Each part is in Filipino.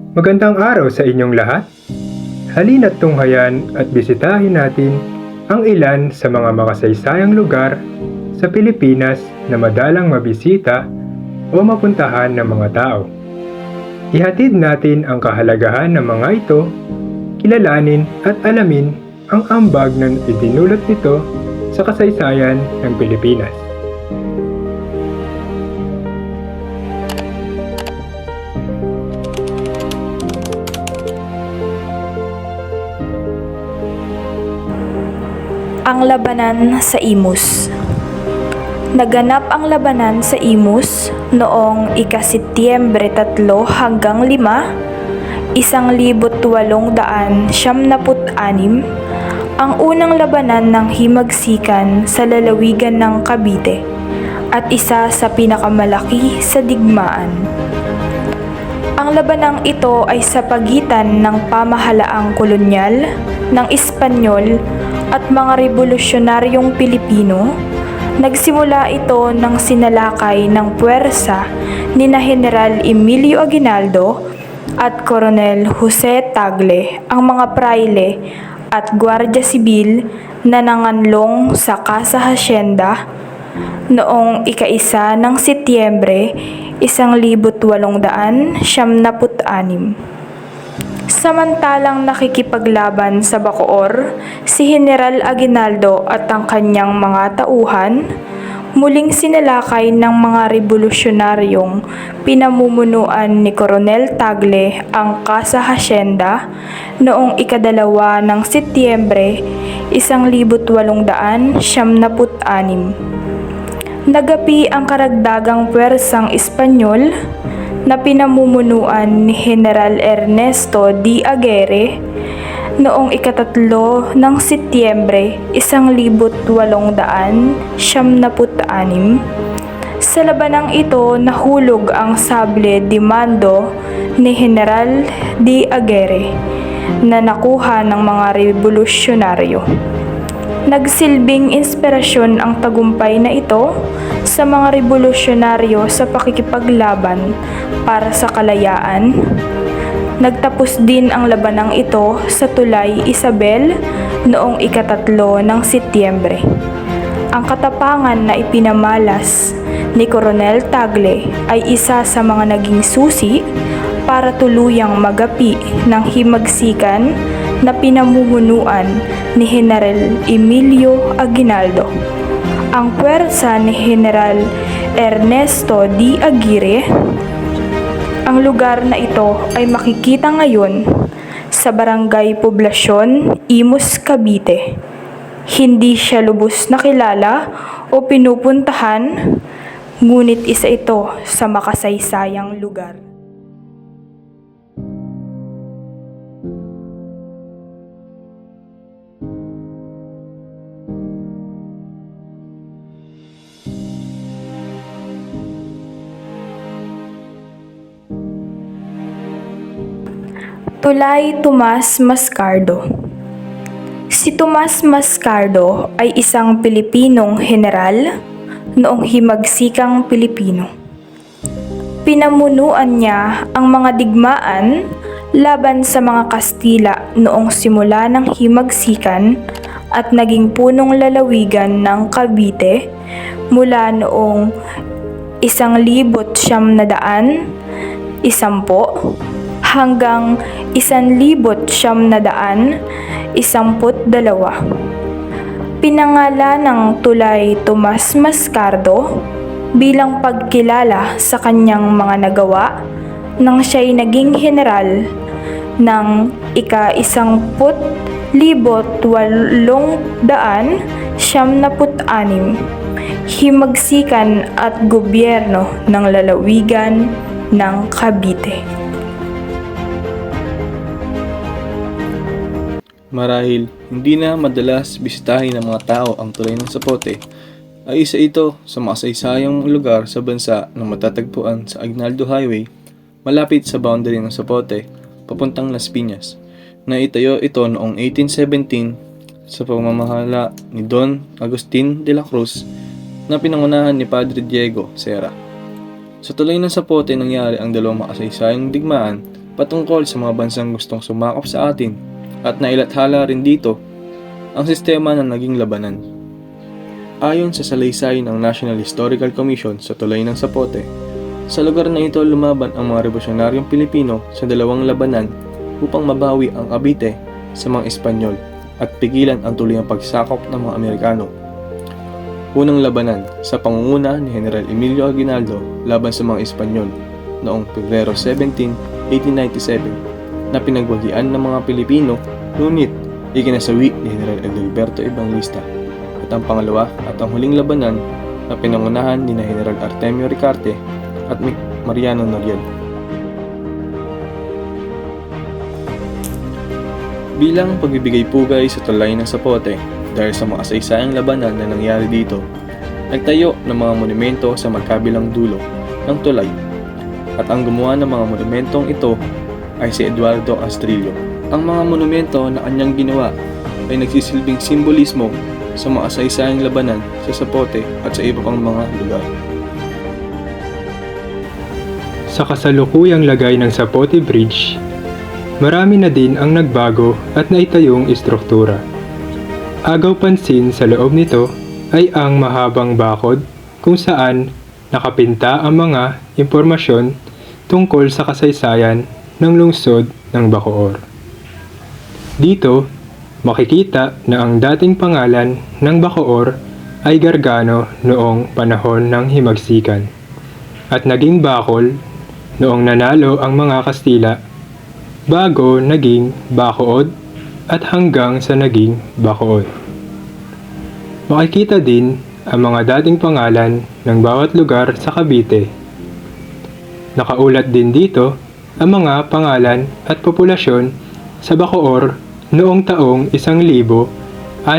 Magandang araw sa inyong lahat. Halina't tunghayan at bisitahin natin ang ilan sa mga makasaysayang lugar sa Pilipinas na madalang mabisita o mapuntahan ng mga tao. Ihatid natin ang kahalagahan ng mga ito, kilalanin at alamin ang ambag ng idinulot nito sa kasaysayan ng Pilipinas. Ang labanan sa Imus. Naganap ang labanan sa Imus noong ika-Setyembre 3 hanggang 5, 1876, ang unang labanan ng himagsikan sa lalawigan ng Cavite at isa sa pinakamalaki sa digmaan. Ang labanang ito ay sa pagitan ng pamahalaang kolonyal ng Espanyol at mga revolusyonaryong Pilipino. Nagsimula ito ng sinalakay ng puwersa nina General Emilio Aguinaldo at Coronel Jose Tagle, ang mga prayle at gwardya sibil na nanganlong sa Casa Hacienda noong ika-1 ng Setyembre 1876. Samantalang nakikipaglaban sa Bacoor si General Aguinaldo at ang kanyang mga tauhan, muling sinalakay ng mga revolusyonaryong pinamumunuan ni Coronel Tagle ang Casa Hacienda noong ika-2 ng Setyembre 1876. Nagapi ang karagdagang puwersang Espanyol na pinamumunuan ni General Ernesto D. Aguirre noong ika-3 ng Setyembre 1876. Sa labanang ito nahulog ang sable de mando ni General D. Aguirre na nakuha ng mga revolusyonaryo. Nagsilbing inspirasyon ang tagumpay na ito sa mga revolusyonaryo sa pakikipaglaban para sa kalayaan. Nagtapos din ang labanang ito sa Tulay Isabel noong ika-3 ng Setyembre. Ang katapangan na ipinamalas ni Coronel Tagle ay isa sa mga naging susi para tuluyang magapi ng himagsikan na pinamumunuan ni General Emilio Aguinaldo. Ang puwersa ni General Ernesto D. Aguirre. Ang lugar na ito ay makikita ngayon sa Barangay Poblasyon, Imus, Cavite. Hindi siya lubos na kilala o pinupuntahan, ngunit isa ito sa makasaysayang lugar. Tulay Tomas Mascardo. Si Tomas Mascardo ay isang Pilipinong general noong himagsikang Pilipino. Pinamunuan niya ang mga digmaan laban sa mga Kastila noong simula ng himagsikan at naging punong lalawigan ng Cavite mula noong 1910 hanggang 1912. Pinangalan ng Tulay Tomas Mascardo bilang pagkilala sa kanyang mga nagawa nang siya'y naging general ng ika-1886 himagsikan at gobyerno ng lalawigan ng Cavite. Marahil hindi na madalas bisitahin ng mga tao ang Tulay ng Zapote, ay isa ito sa makasaysayang lugar sa bansa na matatagpuan sa Aguinaldo Highway malapit sa boundary ng Zapote papuntang Las Piñas. Naitayo ito noong 1817 sa pamamahala ni Don Agustin de la Cruz na pinangunahan ni Padre Diego Serra. Sa Tulay ng Zapote nangyari ang dalawang makasaysayang digmaan patungkol sa mga bansang gustong sumakop sa atin at nailathala rin dito ang sistema ng naging labanan. Ayon sa salaysay ng National Historical Commission sa Tulay ng Zapote, sa lugar na ito lumaban ang mga revolusyonaryong Pilipino sa dalawang labanan upang mabawi ang Cavite sa mga Espanyol at pigilan ang tuluyang pagsakop ng mga Amerikano. Unang labanan sa pangunguna ni General Emilio Aguinaldo laban sa mga Espanyol noong Pebrero 17, 1897 na pinagwagian ng mga Pilipino, ngunit ikinasawi ni General Adalberto Evangelista. At ang pangalawa at ang huling labanan na pinangunahan ni General Artemio Ricarte at Mariano Noriel. Bilang pagbibigay pugay sa tulay ng Zapote dahil sa mga kasaysayang labanan na nangyari dito, nagtayo ng mga monumento sa magkabilang dulo ng tulay. At ang gumawa ng mga monumentong ito ay si Eduardo Astrillo. Ang mga monumento na kanyang ginawa ay nagsisilbing simbolismo sa mga kasaysayang labanan sa Zapote at sa iba pang mga lugar. Sa kasalukuyang lagay ng Zapote Bridge, marami na din ang nagbago at naitayong istruktura. Agaw pansin sa loob nito ay ang mahabang bakod kung saan nakapinta ang mga impormasyon tungkol sa kasaysayan ng lungsod ng Bacoor. Dito, makikita na ang dating pangalan ng Bacoor ay Gargano noong panahon ng Himagsikan at naging Bacol noong nanalo ang mga Kastila bago naging Bacood at hanggang sa naging Bacoor. Makikita din ang mga dating pangalan ng bawat lugar sa Cavite. Nakaulat din dito ang mga pangalan at populasyon sa Bacoor noong taong 1671.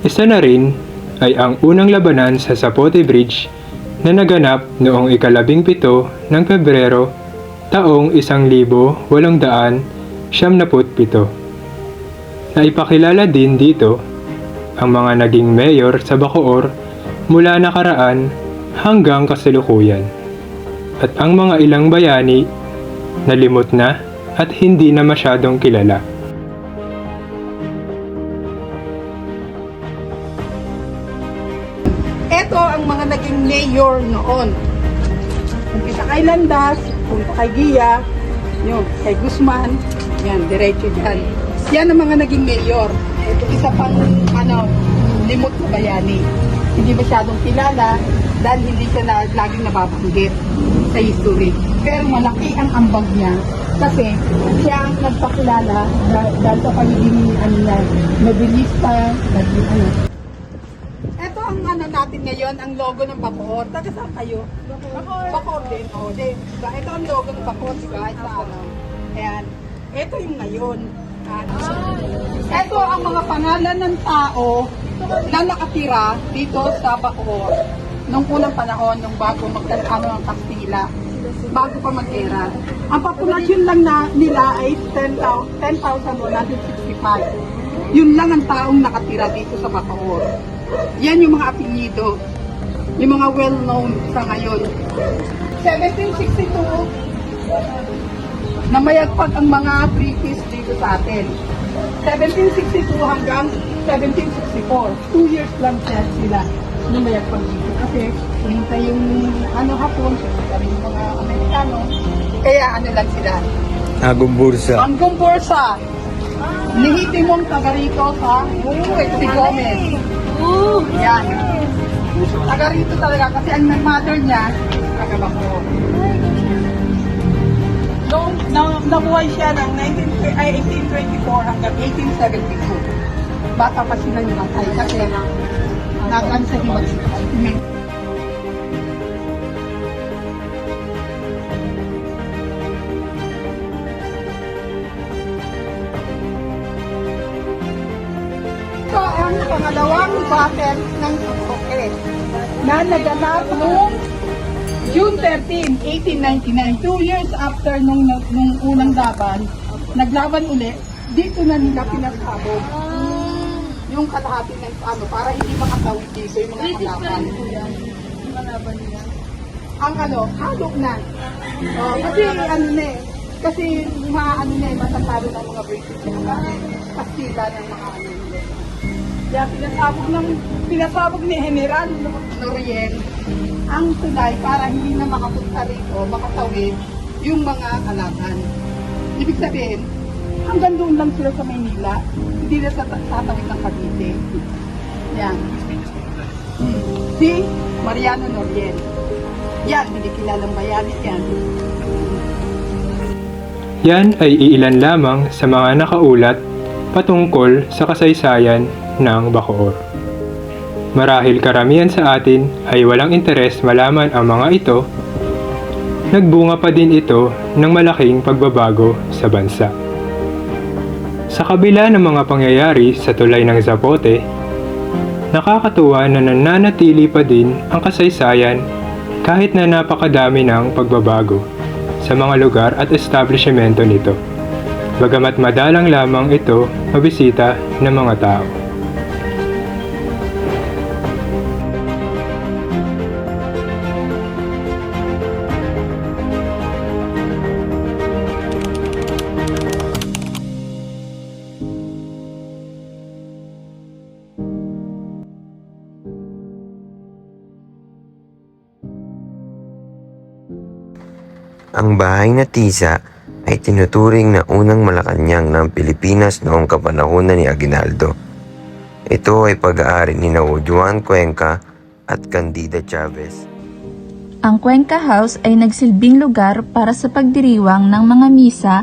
Isa na rin ay ang unang labanan sa Zapote Bridge na naganap noong 17 ng Pebrero taong 1897. Naipakilala din dito ang mga naging mayor sa Bacoor mula nakaraan hanggang kasalukuyan at ang mga ilang bayani na limot na at hindi na masyadong kilala. Ito ang mga naging mayor noon. Umpisa kay Landas, punta kay Gia, yun, kay Guzman, yan, diretso dyan. Yan ang mga naging mayor. Ito isa pang limot na bayani. Hindi masyadong kilala dahil hindi siya laging nababanggit sa history. Pero malaki ang ambag niya kasi siya ang nagpakilala dahil sa pagiging novelista, Ito ang natin ngayon, ang logo ng Bacoor. Taga saan kayo? Bacoor din. Ito ang logo ng Bacoor, guys. Ayan. Ito yung ngayon. Ito ang mga pangalan ng tao na nakatira dito sa Bacoor nung unang panahon, nung bago magkano ng Kastila, bago pa mag-era. Ang populasyon lang nila ay 10,165. Yun lang ang taong nakatira dito sa Bacoor. Yan yung mga apelyido, yung mga well-known sa ngayon. 1762, namayagpag ang mga British dito sa atin. 1762 hanggang 1764. 2 years lang sila namayagpag dito. Kasi hinta yung hapon, yung mga Amerikano. Kaya lang sila. Agong bursa. Anggong Bursa. Lehitimong taga rito sa si Gomez. Yan. Taga rito talaga kasi ang mother niya taga Bacoor. Noong nabuhay siya ng 1824 hanggang 1872. Bata pa sila namatay kasi nagan sa Himagsikan. Ito ang pangalawang battle ng Zapote na naganap noong June 13, 1899, 2 years after nung unang laban, naglaban uli, dito na nila pinasabog yung kalahati ng para hindi makatawid dito yung mga kalaban. ang halo na. Kasi kasi matatalo ng mga British ng mga Kastila ng mga nila. Kaya pinasabog ni General Noriel ang tulay para hindi na makapunta rito, makatawid yung mga kalaban. Ibig sabihin, hanggang doon lang sila sa Maynila, hindi na tatawid ng Cavite. Yan. Si Mariano Noriel. Yan, hindi kilalang bayani yan. Yan ay iilan lamang sa mga nakaulat patungkol sa kasaysayan ng Bacoor. Marahil karamihan sa atin ay walang interes malaman ang mga ito, nagbunga pa din ito ng malaking pagbabago sa bansa. Sa kabila ng mga pangyayari sa tulay ng Zapote, nakakatuwa na nananatili pa din ang kasaysayan kahit na napakadami ng pagbabago sa mga lugar at establishmento nito, bagamat madalang lamang ito mabisita ng mga tao. Ang bahay na Tisa ay tinuturing na unang Malacanang ng Pilipinas noong kapanahunan ni Aguinaldo. Ito ay pag-aari ni Juan Cuenca at Candida Chavez. Ang Cuenca House ay nagsilbing lugar para sa pagdiriwang ng mga misa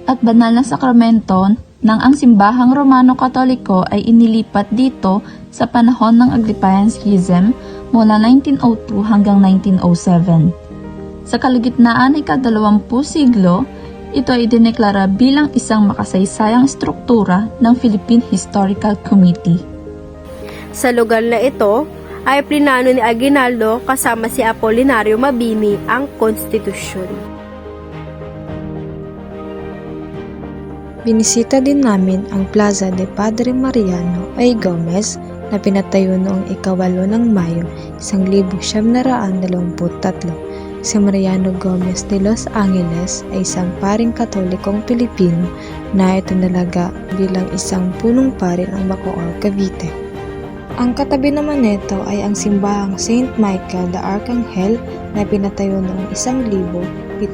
at banal na sakramento nang ang simbahang Romano-Katoliko ay inilipat dito sa panahon ng Agrippian Schism mula 1902 hanggang 1907. Sa kalagitnaan ng ika-20 siglo, ito ay dineklara bilang isang makasaysayang struktura ng Philippine Historical Committee. Sa lugar na ito ay plinano ni Aguinaldo kasama si Apolinario Mabini ang konstitusyon. Binisita din namin ang Plaza de Padre Mariano A. Gomez na pinatayo noong ika-8 ng Mayo 1923. Si Mariano Gomez de Los Angeles ay isang paring Katolikong Pilipino na itinalaga bilang isang punong pari ng Bacoor, Cavite. Ang katabi naman nito ay ang simbahang Saint Michael the Archangel na pinatayo noong 1752.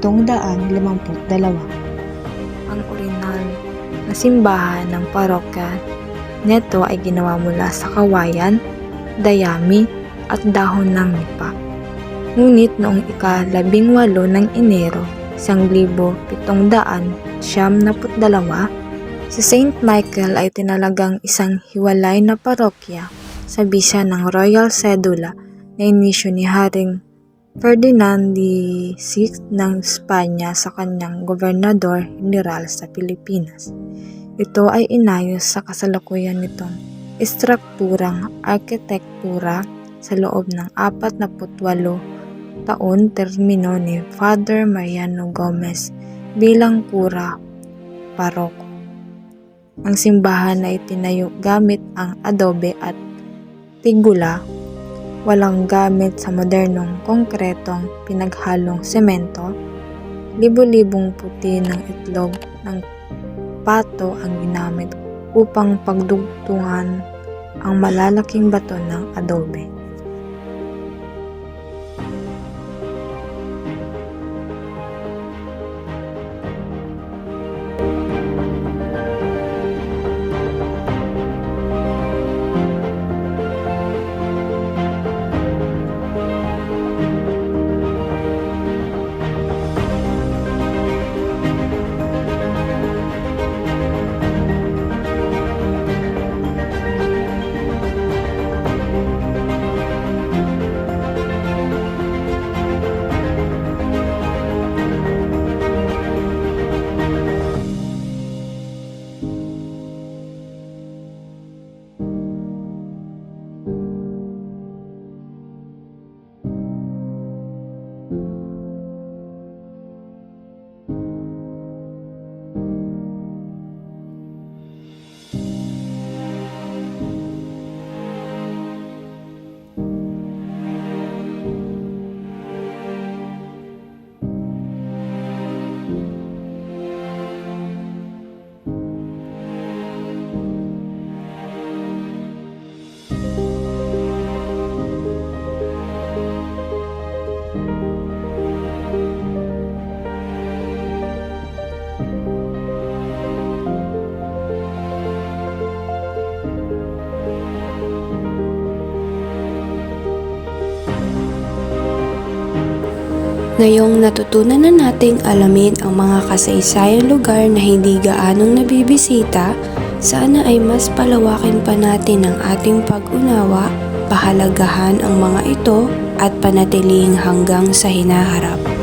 Ang orihinal na simbahan ng parokya nito ay ginawa mula sa kawayan, dayami at dahon ng nipa. Ngunit noong ika-18 ng Enero 1772, si Saint Michael ay tinalagang isang hiwalay na parokya sa bisa ng Royal Cedula na inisyu ni Haring Ferdinand VI ng Espanya sa kanyang gobernador general sa Pilipinas. Ito ay inayos sa kasalukuyan nitong istrukturang arkitektura sa loob ng 48 taon termino ni Father Mariano Gomez bilang kura paroko. Ang simbahan ay tinayo gamit ang adobe at tigula, walang gamit sa modernong konkretong pinaghalong semento. Libo-libong puti ng itlog ng pato ang ginamit upang pagdugtungan ang malalaking bato ng adobe. Ngayong natutunan na nating alamin ang mga kasaysayang lugar na hindi gaanong nabibisita, sana ay mas palawakin pa natin ang ating pag-unawa, pahalagahan ang mga ito at panatilihing hanggang sa hinaharap.